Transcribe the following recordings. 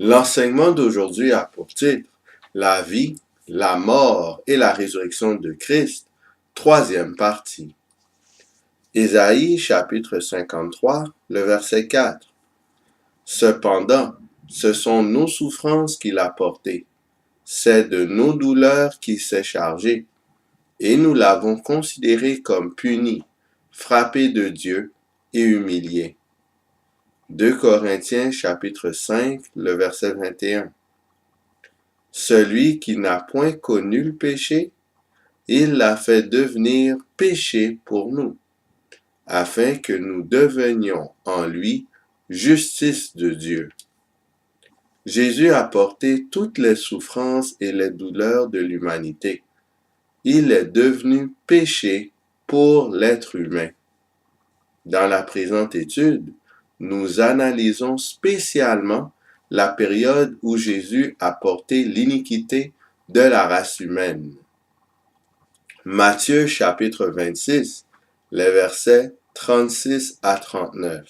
L'enseignement d'aujourd'hui a pour titre La vie, la mort et la résurrection de Christ, troisième partie. Ésaïe chapitre 53, le verset 4. Cependant, ce sont nos souffrances qu'il a portées, c'est de nos douleurs qu'il s'est chargé, et nous l'avons considéré comme puni, frappé de Dieu et humilié. 2 Corinthiens chapitre 5, le verset 21. Celui qui n'a point connu le péché, il l'a fait devenir péché pour nous, afin que nous devenions en lui justice de Dieu. Jésus a porté toutes les souffrances et les douleurs de l'humanité. Il est devenu péché pour l'être humain. Dans la présente étude, nous analysons spécialement la période où Jésus a porté l'iniquité de la race humaine. Matthieu chapitre 26, les versets 36 à 39.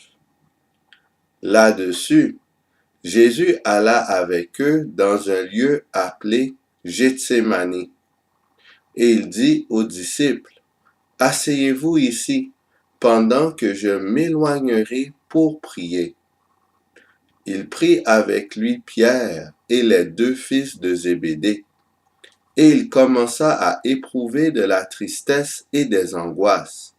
Là-dessus, Jésus alla avec eux dans un lieu appelé Gethsémani, et il dit aux disciples, « Asseyez-vous ici, pendant que je m'éloignerai pour prier. » Il prit avec lui Pierre et les deux fils de Zébédée, et il commença à éprouver de la tristesse et des angoisses.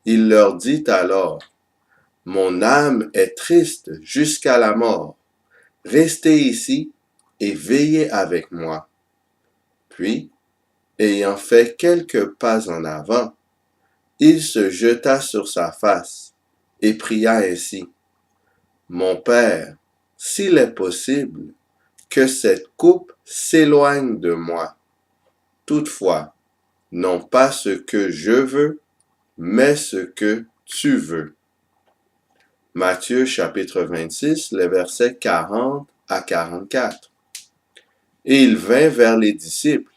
Il leur dit alors, « Mon âme est triste jusqu'à la mort. Restez ici et veillez avec moi. » Puis, ayant fait quelques pas en avant, il se jeta sur sa face et pria ainsi, « Mon Père, s'il est possible, que cette coupe s'éloigne de moi. Toutefois, non pas ce que je veux, mais ce que tu veux. » Matthieu chapitre 26, les versets 40 à 44. Et il vint vers les disciples,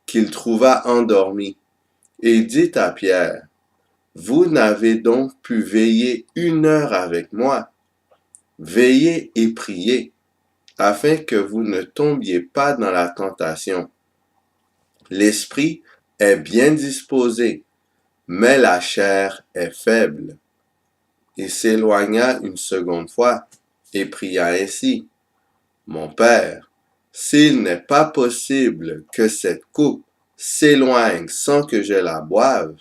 qu'il trouva endormis, et dit à Pierre, « Vous n'avez donc pu veiller 1 heure avec moi. Veillez et priez, afin que vous ne tombiez pas dans la tentation. L'esprit est bien disposé, mais la chair est faible. » Il s'éloigna une seconde fois et pria ainsi, « Mon Père, s'il n'est pas possible que cette coupe s'éloigne sans que je la boive,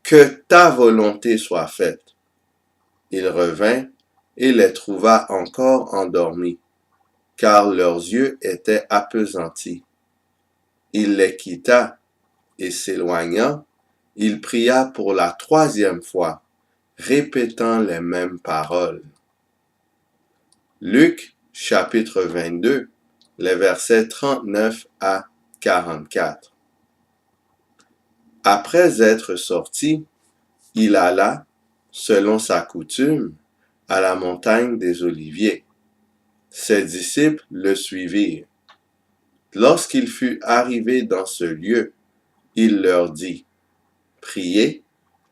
que ta volonté soit faite. » Il revint et les trouva encore endormis, car leurs yeux étaient appesantis. Il les quitta et s'éloignant, il pria pour la 3e fois, répétant les mêmes paroles. Luc chapitre 22, les versets 39 à 44. Après être sorti, il alla, selon sa coutume, à la montagne des Oliviers. Ses disciples le suivirent. Lorsqu'il fut arrivé dans ce lieu, il leur dit, « Priez,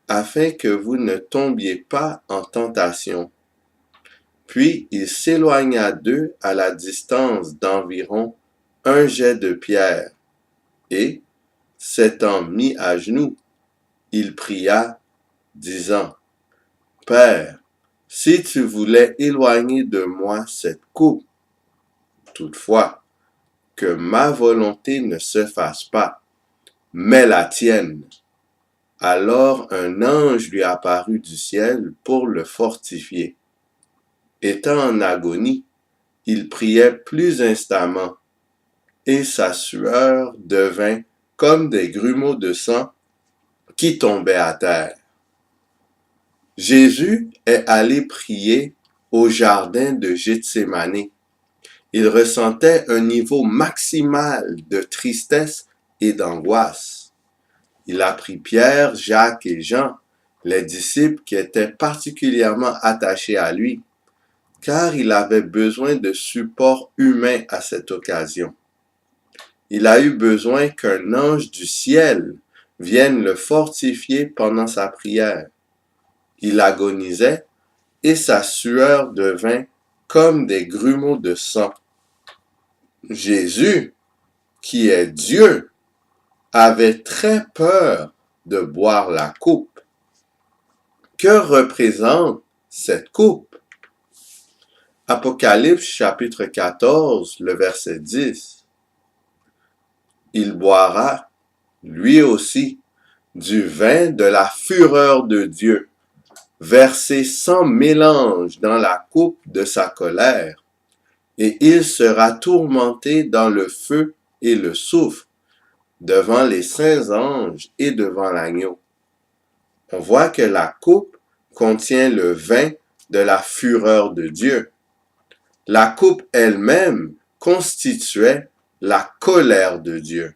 afin que vous ne tombiez pas en tentation. » Puis il s'éloigna d'eux à la distance d'environ 1 jet de pierre, et, s'étant mis à genoux, il pria, disant, « Père, si tu voulais éloigner de moi cette coupe, toutefois, que ma volonté ne se fasse pas, mais la tienne. » Alors un ange lui apparut du ciel pour le fortifier. Étant en agonie, il priait plus instamment, et sa sueur devint comme des grumeaux de sang qui tombaient à terre. Jésus est allé prier au jardin de Gethsémani. Il ressentait un niveau maximal de tristesse et d'angoisse. Il a pris Pierre, Jacques et Jean, les disciples qui étaient particulièrement attachés à lui, car il avait besoin de support humain à cette occasion. Il a eu besoin qu'un ange du ciel vienne le fortifier pendant sa prière. Il agonisait et sa sueur devint comme des grumeaux de sang Jésus, qui est Dieu, avait très peur de boire la coupe. Que représente cette coupe? Apocalypse chapitre 14, le verset 10. Il boira, lui aussi, du vin de la fureur de Dieu, versé sans mélange dans la coupe de sa colère, et il sera tourmenté dans le feu et le soufre, devant les saints anges et devant l'agneau. On voit que la coupe contient le vin de la fureur de Dieu. La coupe elle-même constituait la colère de Dieu.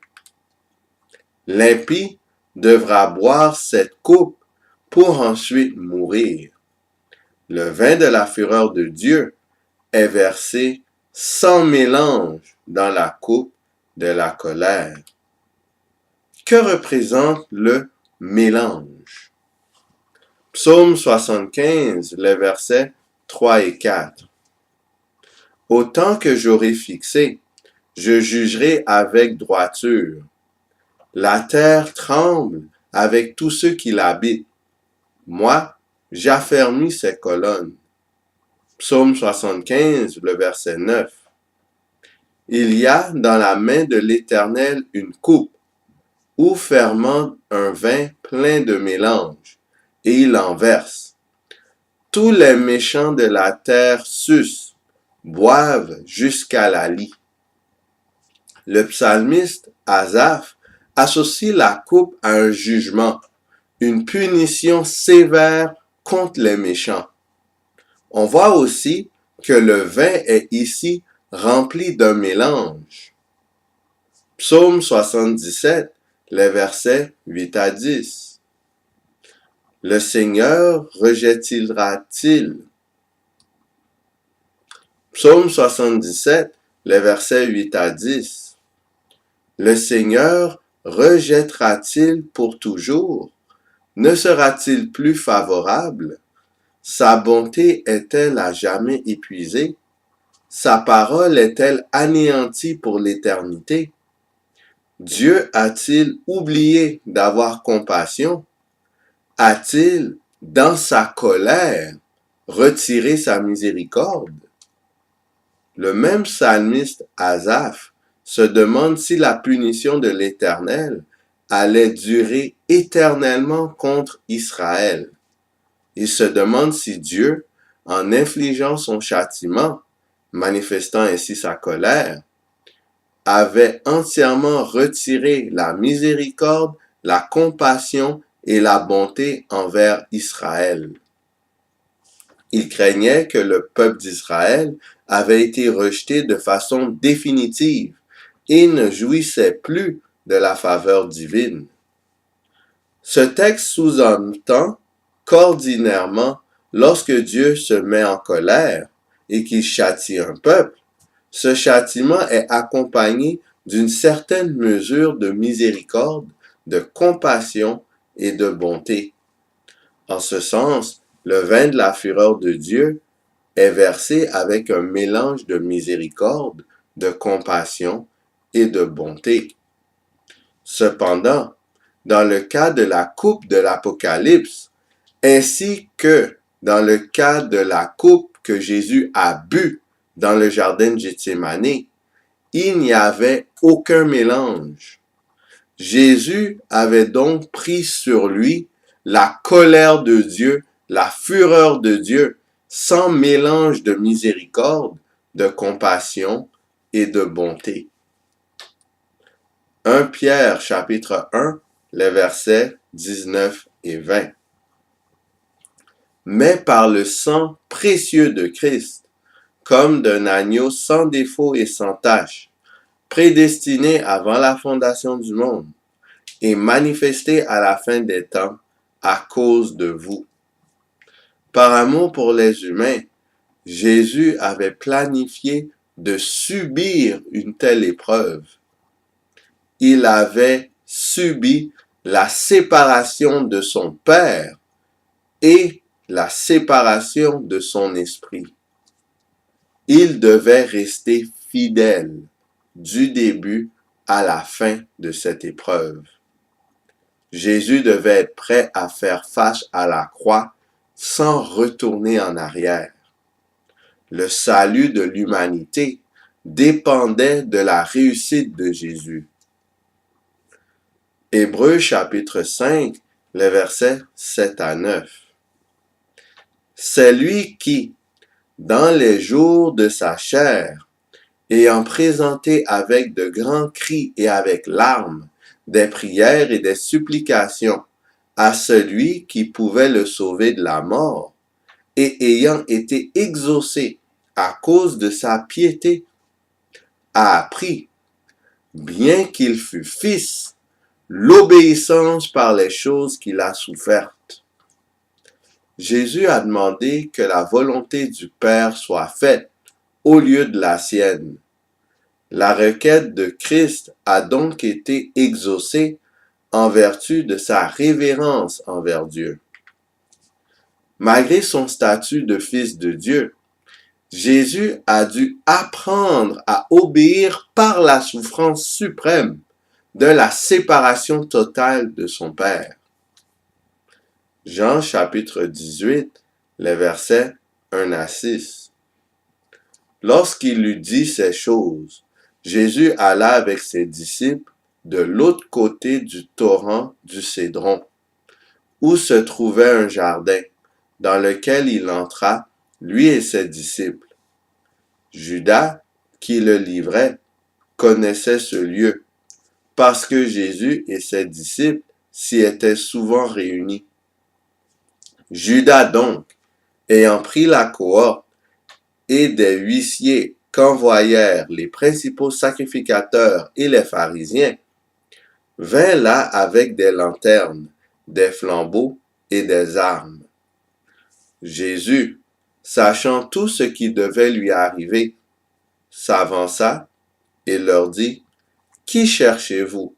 L'impie devra boire cette coupe pour ensuite mourir. Le vin de la fureur de Dieu est versé sans mélange dans la coupe de la colère. Que représente le mélange? Psaume 75, les versets 3 et 4. Au temps que j'aurai fixé, je jugerai avec droiture. La terre tremble avec tous ceux qui l'habitent. Moi, j'affermis ses colonnes. Psaume 75, le verset 9. Il y a dans la main de l'Éternel une coupe, où fermente un vin plein de mélange, et il en verse. Tous les méchants de la terre sucent, boivent jusqu'à la lie. Le psalmiste Asaph associe la coupe à un jugement, une punition sévère contre les méchants. On voit aussi que le vin est ici rempli d'un mélange. Psaume 77, les versets 8 à 10. Le Seigneur rejettera-t-il? Psaume 77, les versets 8 à 10. Le Seigneur rejettera-t-il pour toujours? Ne sera-t-il plus favorable? Sa bonté est-elle à jamais épuisée? Sa parole est-elle anéantie pour l'éternité? Dieu a-t-il oublié d'avoir compassion? A-t-il, dans sa colère, retiré sa miséricorde? Le même psalmiste Asaph se demande si la punition de l'Éternel allait durer éternellement contre Israël. Il se demande si Dieu, en infligeant son châtiment, manifestant ainsi sa colère, avait entièrement retiré la miséricorde, la compassion et la bonté envers Israël. Il craignait que le peuple d'Israël avait été rejeté de façon définitive et ne jouissait plus de la faveur divine. Ce texte sous-entend qu'ordinairement, lorsque Dieu se met en colère et qu'il châtie un peuple, ce châtiment est accompagné d'une certaine mesure de miséricorde, de compassion et de bonté. En ce sens, le vin de la fureur de Dieu est versé avec un mélange de miséricorde, de compassion et de bonté. Cependant, dans le cas de la coupe de l'Apocalypse, ainsi que dans le cas de la coupe que Jésus a bu dans le jardin de Gethsémani, il n'y avait aucun mélange. Jésus avait donc pris sur lui la colère de Dieu, la fureur de Dieu, sans mélange de miséricorde, de compassion et de bonté. 1 Pierre chapitre 1, les versets 19 et 20. Mais par le sang précieux de Christ, comme d'un agneau sans défaut et sans tache, prédestiné avant la fondation du monde, et manifesté à la fin des temps à cause de vous. Par amour pour les humains, Jésus avait planifié de subir une telle épreuve. Il avait subi la séparation de son Père et la séparation de son esprit. Il devait rester fidèle du début à la fin de cette épreuve. Jésus devait être prêt à faire face à la croix sans retourner en arrière. Le salut de l'humanité dépendait de la réussite de Jésus. Hébreux chapitre 5, les versets 7 à 9. C'est lui qui, dans les jours de sa chair, ayant présenté avec de grands cris et avec larmes, des prières et des supplications à celui qui pouvait le sauver de la mort, et ayant été exaucé à cause de sa piété, a appris, bien qu'il fût fils, l'obéissance par les choses qu'il a souffertes. Jésus a demandé que la volonté du Père soit faite au lieu de la sienne. La requête de Christ a donc été exaucée en vertu de sa révérence envers Dieu. Malgré son statut de fils de Dieu, Jésus a dû apprendre à obéir par la souffrance suprême de la séparation totale de son Père. Jean chapitre 18, les versets 1 à 6. Lorsqu'il eut dit ces choses, Jésus alla avec ses disciples de l'autre côté du torrent du Cédron, où se trouvait un jardin, dans lequel il entra, lui et ses disciples. Judas, qui le livrait, connaissait ce lieu, parce que Jésus et ses disciples s'y étaient souvent réunis. Judas donc, ayant pris la cohorte et des huissiers qu'envoyèrent les principaux sacrificateurs et les pharisiens, vint là avec des lanternes, des flambeaux et des armes. Jésus, sachant tout ce qui devait lui arriver, s'avança et leur dit, « Qui cherchez-vous? »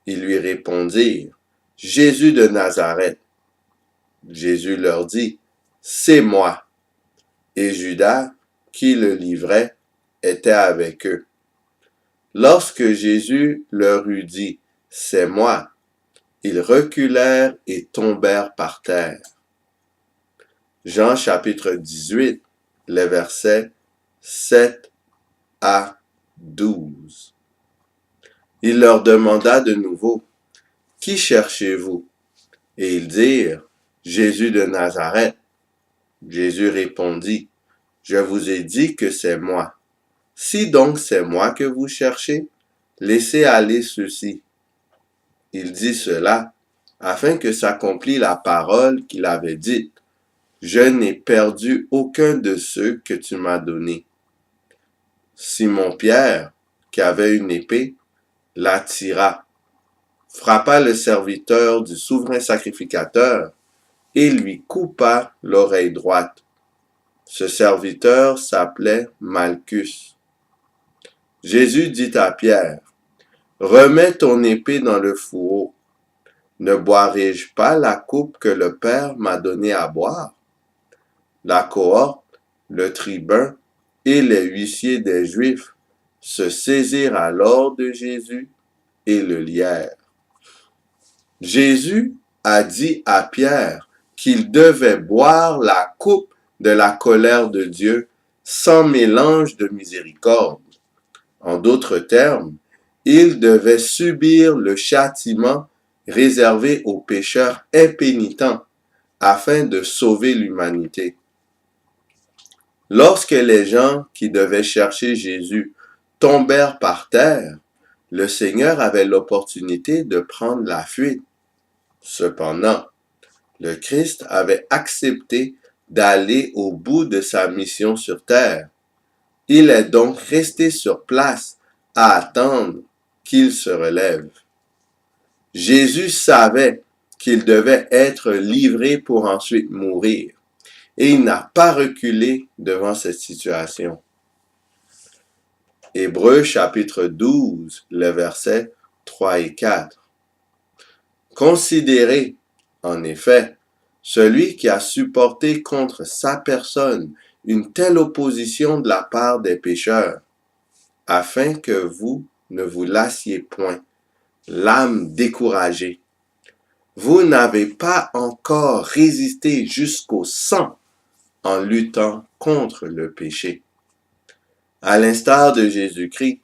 Ils lui répondirent, « Jésus de Nazareth. » Jésus leur dit, « C'est moi. » Et Judas, qui le livrait, était avec eux. Lorsque Jésus leur eut dit, « C'est moi », ils reculèrent et tombèrent par terre. Jean chapitre 18, les versets 7 à 12. Il leur demanda de nouveau, « Qui cherchez-vous? » Et ils dirent, « Jésus de Nazareth. » Jésus répondit, « Je vous ai dit que c'est moi. Si donc c'est moi que vous cherchez, laissez aller ceux-ci. » Il dit cela afin que s'accomplît la parole qu'il avait dite. « Je n'ai perdu aucun de ceux que tu m'as donnés. » Simon-Pierre, qui avait une épée, la tira, frappa le serviteur du souverain sacrificateur et lui coupa l'oreille droite. Ce serviteur s'appelait Malchus. Jésus dit à Pierre, « Remets ton épée dans le fourreau. Ne boirai-je pas la coupe que le Père m'a donnée à boire? » La cohorte, le tribun et les huissiers des Juifs se saisirent alors de Jésus et le lièrent. Jésus a dit à Pierre qu'il devait boire la coupe de la colère de Dieu sans mélange de miséricorde. En d'autres termes, il devait subir le châtiment réservé aux pécheurs impénitents afin de sauver l'humanité. Lorsque les gens qui devaient chercher Jésus tombèrent par terre, le Seigneur avait l'opportunité de prendre la fuite. Cependant, le Christ avait accepté d'aller au bout de sa mission sur terre. Il est donc resté sur place à attendre qu'il se relève. Jésus savait qu'il devait être livré pour ensuite mourir, et il n'a pas reculé devant cette situation. Hébreux chapitre 12, les versets 3 et 4. Considérez, en effet, celui qui a supporté contre sa personne une telle opposition de la part des pécheurs, afin que vous ne vous lassiez point, l'âme découragée. Vous n'avez pas encore résisté jusqu'au sang en luttant contre le péché. À l'instar de Jésus-Christ,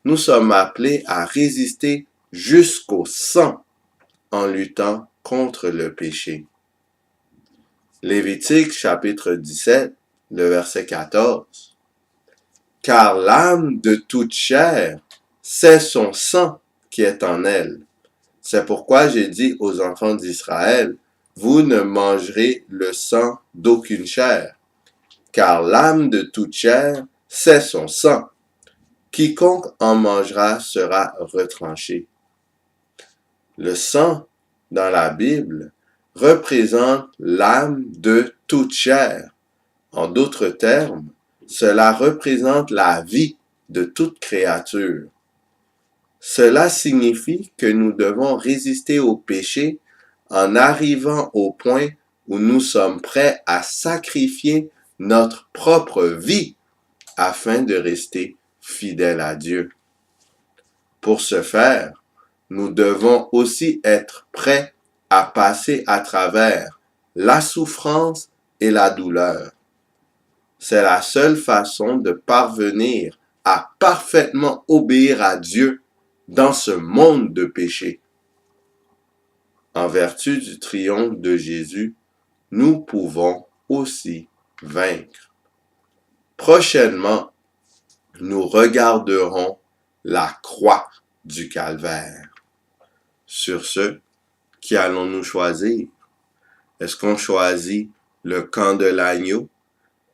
nous sommes appelés à résister jusqu'au sang en luttant contre le péché. Lévitique chapitre 17, le verset 14. Car l'âme de toute chair, c'est son sang qui est en elle. C'est pourquoi j'ai dit aux enfants d'Israël, vous ne mangerez le sang d'aucune chair, car l'âme de toute chair, c'est son sang. Quiconque en mangera sera retranché. Le sang, dans la Bible, représente l'âme de toute chair. En d'autres termes, cela représente la vie de toute créature. Cela signifie que nous devons résister au péché en arrivant au point où nous sommes prêts à sacrifier notre propre vie afin de rester fidèles à Dieu. Pour ce faire, nous devons aussi être prêts à passer à travers la souffrance et la douleur. C'est la seule façon de parvenir à parfaitement obéir à Dieu dans ce monde de péché. En vertu du triomphe de Jésus, nous pouvons aussi vaincre. Prochainement, nous regarderons la croix du calvaire. Sur ce, qui allons-nous choisir? Est-ce qu'on choisit le camp de l'agneau?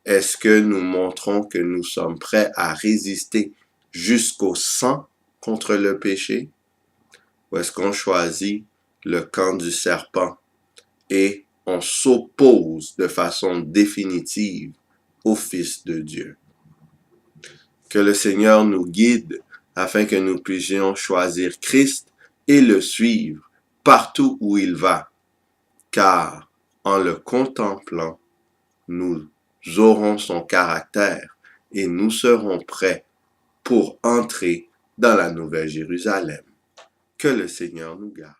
Est-ce que nous montrons que nous sommes prêts à résister jusqu'au sang contre le péché? Ou est-ce qu'on choisit le camp du serpent et on s'oppose de façon définitive au Fils de Dieu? Que le Seigneur nous guide afin que nous puissions choisir Christ et le suivre partout où il va, car en le contemplant, nous aurons son caractère et nous serons prêts pour entrer dans la Nouvelle Jérusalem. Que le Seigneur nous garde.